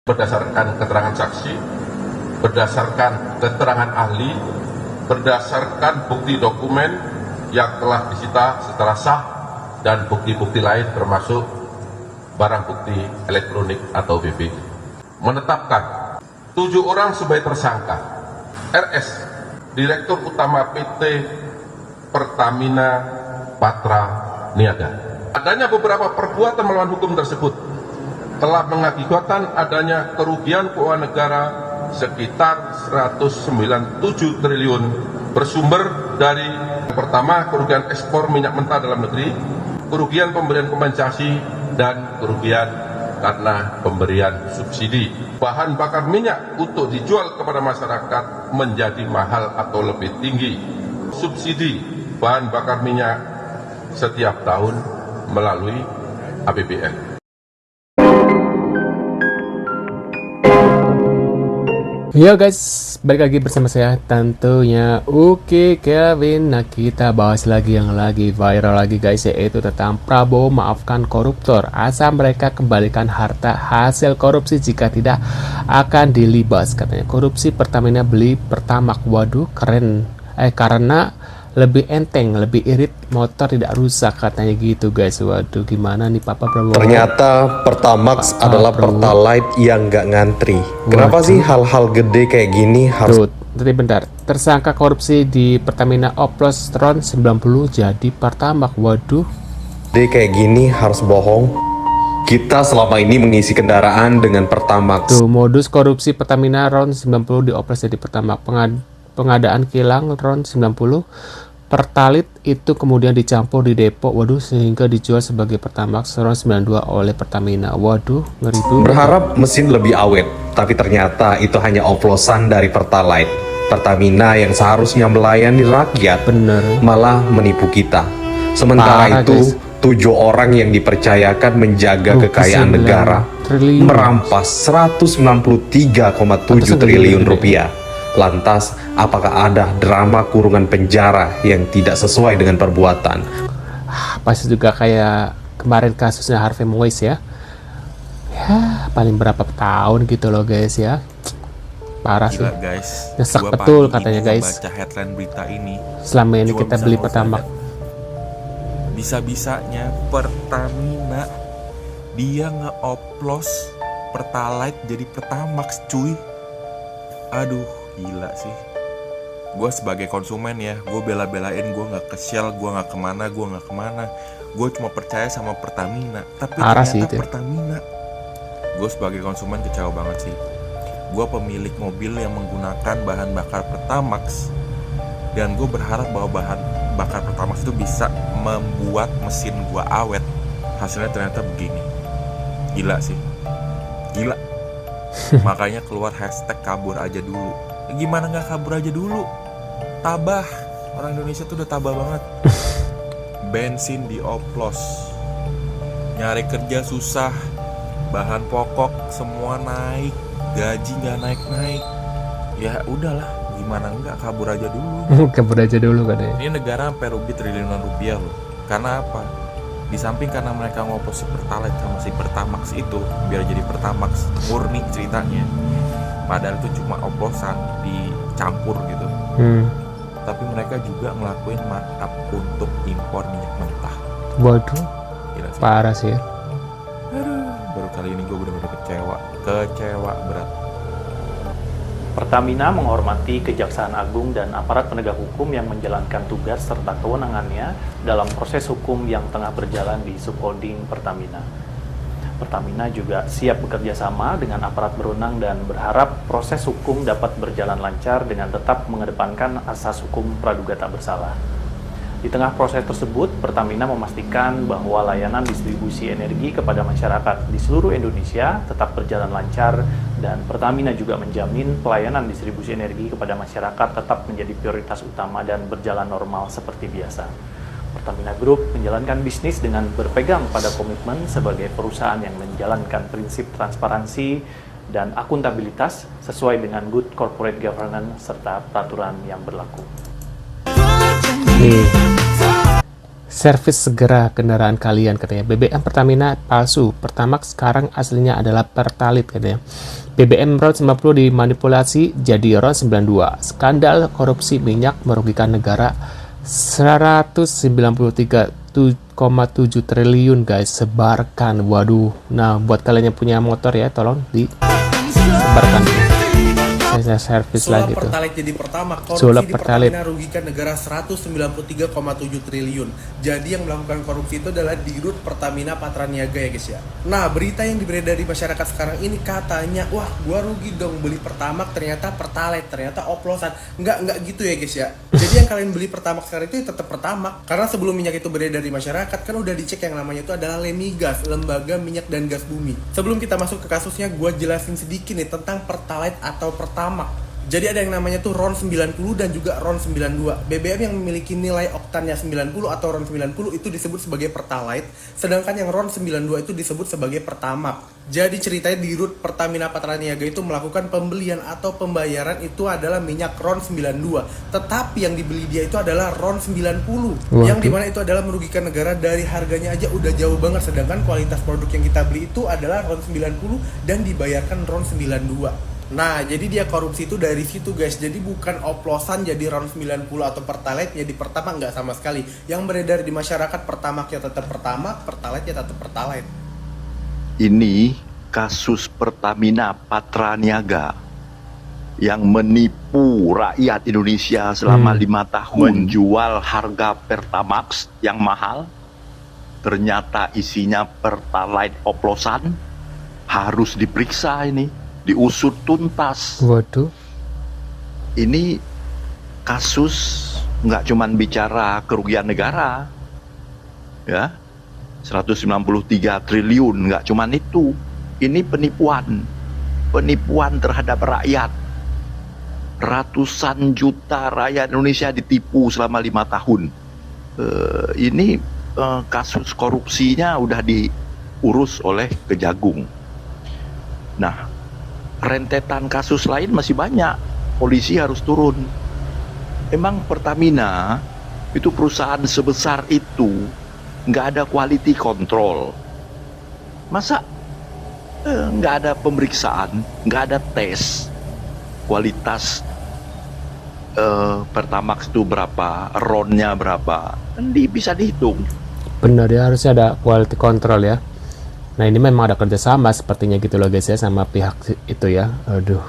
berdasarkan keterangan saksi, berdasarkan keterangan ahli, berdasarkan bukti dokumen yang telah disita secara sah dan bukti-bukti lain termasuk barang bukti elektronik atau BBI. Menetapkan 7 orang sebagai tersangka. RS, Direktur Utama PT Pertamina Patra Niaga. Adanya beberapa perbuatan melawan hukum tersebut telah mengakibatkan adanya kerugian keuangan negara sekitar 197 triliun bersumber dari pertama kerugian ekspor minyak mentah dalam negeri, kerugian pemberian kompensasi, dan kerugian karena pemberian subsidi. Bahan bakar minyak untuk dijual kepada masyarakat menjadi mahal atau lebih tinggi. Subsidi bahan bakar minyak setiap tahun melalui APBN. Yo guys, balik lagi bersama saya tentunya Uki Kevin. Nah, kita bahas lagi yang lagi viral lagi guys, yaitu tentang Prabowo maafkan koruptor, asal mereka kembalikan harta hasil korupsi, jika tidak akan dilibas. Katanya korupsi Pertamina beli Pertamax. Waduh, keren. Karena lebih enteng, lebih irit, motor tidak rusak, katanya gitu guys. Waduh, gimana nih Papa Prabowo? Ternyata Pertamax adalah Pertalite yang nggak ngantri. Kenapa sih hal-hal gede kayak gini harus... Tadi bentar, tersangka korupsi di Pertamina oplos Tron 90 jadi Pertamax. Waduh, gede kayak gini harus bohong? Kita selama ini mengisi kendaraan dengan Pertamax. tuh modus korupsi Pertamina RON 90 dioplos jadi Pertamax. Pengadaan kilang RON 90 Pertalite itu kemudian dicampur di depo, waduh, sehingga dijual sebagai Pertamax RON 92 oleh Pertamina. Waduh, ngeri tuh. Berharap mesin lebih awet, tapi ternyata itu hanya oplosan dari Pertalite. Pertamina yang seharusnya melayani rakyat Bener, malah menipu kita. Sementara parah, itu, 7 orang yang dipercayakan menjaga kekayaan negara triliun. merampas 193,7 triliun rupiah. Lantas, apakah ada drama kurungan penjara yang tidak sesuai dengan perbuatan? Pasti juga kayak kemarin kasusnya Harvey Moise ya. Ya, paling berapa tahun gitu loh guys ya. Parah sih. Gila guys, Nyesek gua betul pagi katanya ini guys. baca headline berita ini. Selama ini Cuma kita bisa beli ngomong Pertamax. Bisa-bisanya Pertamina dia nge-oplos Pertalite jadi Pertamax cuy. Aduh, gila sih. Gue sebagai konsumen ya, gue bela-belain, gue gak ke Shell, gue gak kemana. Gue cuma percaya sama Pertamina. Tapi Parah sih ternyata itu. Pertamina. Gue sebagai konsumen kecewa banget sih. Gue pemilik mobil yang menggunakan bahan bakar Pertamax, dan gue berharap bahwa bahan bakar Pertamax itu bisa membuat mesin gue awet. Hasilnya ternyata begini. Gila sih. Gila. Makanya keluar hashtag kabur aja dulu. Gimana gak kabur aja dulu? Tabah. Orang Indonesia tuh udah tabah banget. Bensin dioplos, nyari kerja susah, bahan pokok semua naik, gaji gak naik-naik. Ya udahlah, gimana enggak kabur aja dulu. Kabur aja dulu katanya. Ini negara sampai rugi triliunan rupiah loh. Karena apa? Di samping karena mereka ngoplos si Pertalite sama si Pertamax itu biar jadi Pertamax murni ceritanya. Padahal itu cuma oplosan dicampur gitu. Tapi mereka juga ngelakuin markup untuk impor minyak mentah. Waduh, Gila sih. parah sih ya. Aduh, baru kali ini gue bener-bener kecewa berat. Pertamina menghormati Kejaksaan Agung dan aparat penegak hukum yang menjalankan tugas serta kewenangannya dalam proses hukum yang tengah berjalan di subholding Pertamina. Pertamina juga siap bekerja sama dengan aparat berwenang dan berharap proses hukum dapat berjalan lancar dengan tetap mengedepankan asas hukum praduga tak bersalah. Di tengah proses tersebut, Pertamina memastikan bahwa layanan distribusi energi kepada masyarakat di seluruh Indonesia tetap berjalan lancar, dan Pertamina juga menjamin pelayanan distribusi energi kepada masyarakat tetap menjadi prioritas utama dan berjalan normal seperti biasa. Pertamina Group menjalankan bisnis dengan berpegang pada komitmen sebagai perusahaan yang menjalankan prinsip transparansi dan akuntabilitas sesuai dengan good corporate governance serta peraturan yang berlaku. Nih, servis segera kendaraan kalian katanya. BBM Pertamina palsu, Pertamax sekarang aslinya adalah Pertalite katanya. BBM RON 90 dimanipulasi jadi RON 92. Skandal korupsi minyak merugikan negara 193,7 triliun guys, sebarkan. Waduh, nah buat kalian yang punya motor ya, tolong disebarkan. Saya servis lagi tuh. Pertalite jadi pertama, korupsi Solar di Pertalite Pertamina rugikan negara 193,7 triliun. Jadi yang melakukan korupsi itu adalah Dirut Pertamina Patraniaga ya guys ya. Nah, berita yang beredar di masyarakat sekarang ini katanya, wah gua rugi dong beli Pertamax, ternyata Pertalite, ternyata oplosan. Enggak gitu ya guys ya. Jadi yang kalian beli Pertamax sekarang itu tetap Pertamax. Karena sebelum minyak itu beredar di masyarakat kan udah dicek yang namanya itu adalah Lemigas, Lembaga Minyak dan Gas Bumi. Sebelum kita masuk ke kasusnya, gua jelasin sedikit nih tentang Pertalite atau Pertamax. Jadi ada yang namanya tuh RON 90 dan juga RON 92. BBM yang memiliki nilai oktannya 90 atau RON 90 itu disebut sebagai Pertalite, sedangkan yang RON 92 itu disebut sebagai Pertamax. Jadi ceritanya Dirut Pertamina Patraniaga itu melakukan pembelian atau pembayaran itu adalah minyak RON 92, tetapi yang dibeli dia itu adalah RON 90. Yang dimana itu adalah merugikan negara, dari harganya aja udah jauh banget, sedangkan kualitas produk yang kita beli itu adalah RON 90 dan dibayarkan RON 92. Nah, jadi dia korupsi itu dari situ guys. Jadi bukan oplosan jadi RON 90 atau Pertalite jadi Pertamax, nggak sama sekali. Yang beredar di masyarakat Pertamax ya tetap Pertamax, Pertalite ya tetap Pertalite. Ini kasus Pertamina Patraniaga yang menipu rakyat Indonesia selama 5 tahun, menjual harga Pertamax yang mahal, ternyata isinya Pertalite oplosan. Harus diperiksa ini, diusut tuntas. Waduh. Ini kasus nggak cuman bicara kerugian negara, ya, 193 triliun, nggak cuman itu. Ini penipuan terhadap rakyat. Ratusan juta rakyat Indonesia ditipu selama 5 tahun. Ini kasus korupsinya udah diurus oleh Kejagung. Nah, rentetan kasus lain masih banyak. Polisi harus turun. Emang Pertamina itu perusahaan sebesar itu nggak ada quality control? Masa nggak ada pemeriksaan, nggak ada tes kualitas Pertamax itu berapa, RON-nya berapa, kan bisa dihitung. Benar ya, harusnya ada quality control ya. Nah ini memang ada kerjasama sepertinya gitu loh guys ya, sama pihak itu ya. Aduh,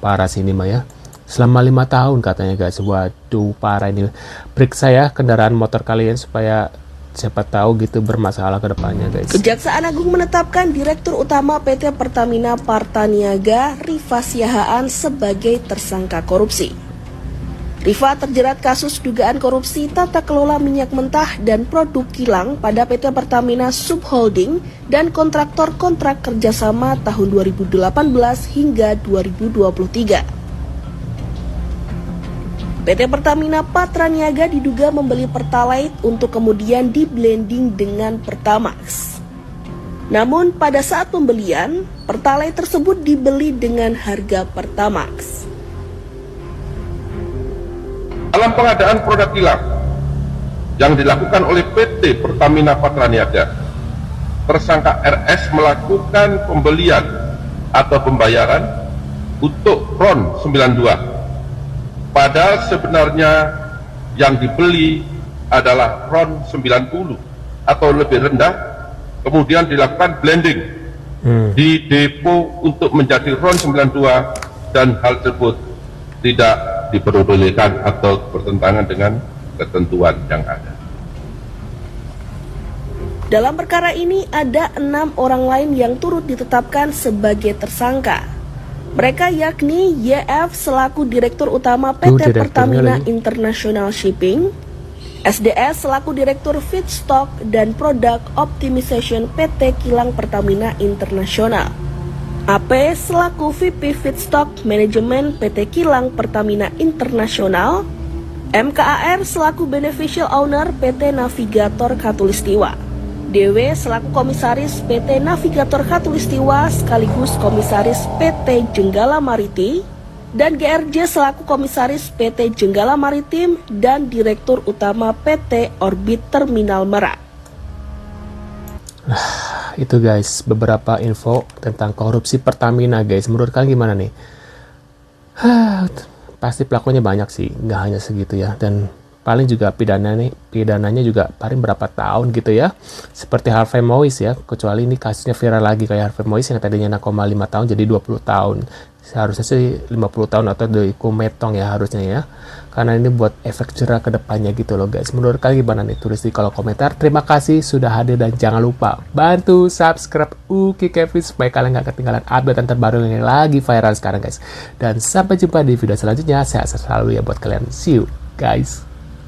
parah sih ini mah ya. Selama 5 tahun katanya guys. Waduh, parah ini. Periksa ya kendaraan motor kalian supaya siapa tahu gitu bermasalah ke depannya guys. Kejaksaan Agung menetapkan Direktur Utama PT Pertamina Patraniaga, Rifa Siahaan, sebagai tersangka korupsi. Rifa terjerat kasus dugaan korupsi tata kelola minyak mentah dan produk kilang pada PT Pertamina Subholding dan kontraktor kontrak kerjasama tahun 2018 hingga 2023. PT Pertamina Patraniaga diduga membeli Pertalite untuk kemudian di-blending dengan Pertamax. Namun pada saat pembelian, Pertalite tersebut dibeli dengan harga Pertamax. Dalam pengadaan produk kilang yang dilakukan oleh PT Pertamina Patraniaga, tersangka RS melakukan pembelian atau pembayaran untuk RON 92. Padahal sebenarnya yang dibeli adalah RON 90 atau lebih rendah, kemudian dilakukan blending di depo untuk menjadi RON 92, dan hal tersebut tidak diperbolehkan atau bertentangan dengan ketentuan yang ada. Dalam perkara ini ada 6 orang lain yang turut ditetapkan sebagai tersangka. Mereka yakni YF selaku Direktur Utama PT Pertamina International Shipping, SDS selaku Direktur Feedstock dan Product Optimization PT Kilang Pertamina International, AP selaku VP Feedstock Manajemen PT Kilang Pertamina International, MKAR selaku Beneficial Owner PT Navigator Khatulistiwa, DW selaku Komisaris PT Navigator Khatulistiwa sekaligus Komisaris PT Jenggala Mariti, dan GRJ selaku komisaris PT Jenggala Maritim dan Direktur Utama PT Orbit Terminal Merak. Itu guys, beberapa info tentang korupsi Pertamina guys. Menurut kalian gimana nih? Pasti pelakunya banyak sih, nggak hanya segitu ya. Dan paling juga pidananya juga paling berapa tahun gitu ya. Seperti Harvey Mois ya, kecuali ini kasusnya viral lagi kayak Harvey Mois yang tadinya 6,5 tahun jadi 20 tahun. Seharusnya sih 50 tahun atau dihukum metong ya harusnya ya. Karena ini buat efek jerah ke depannya gitu loh guys. Menurut kalian gimana nih? Tulis di kolom komentar. Terima kasih sudah hadir dan jangan lupa bantu subscribe Uki Kevin supaya kalian gak ketinggalan update terbaru yang lagi viral sekarang guys. Dan sampai jumpa di video selanjutnya. Sehat selalu ya buat kalian. See you guys.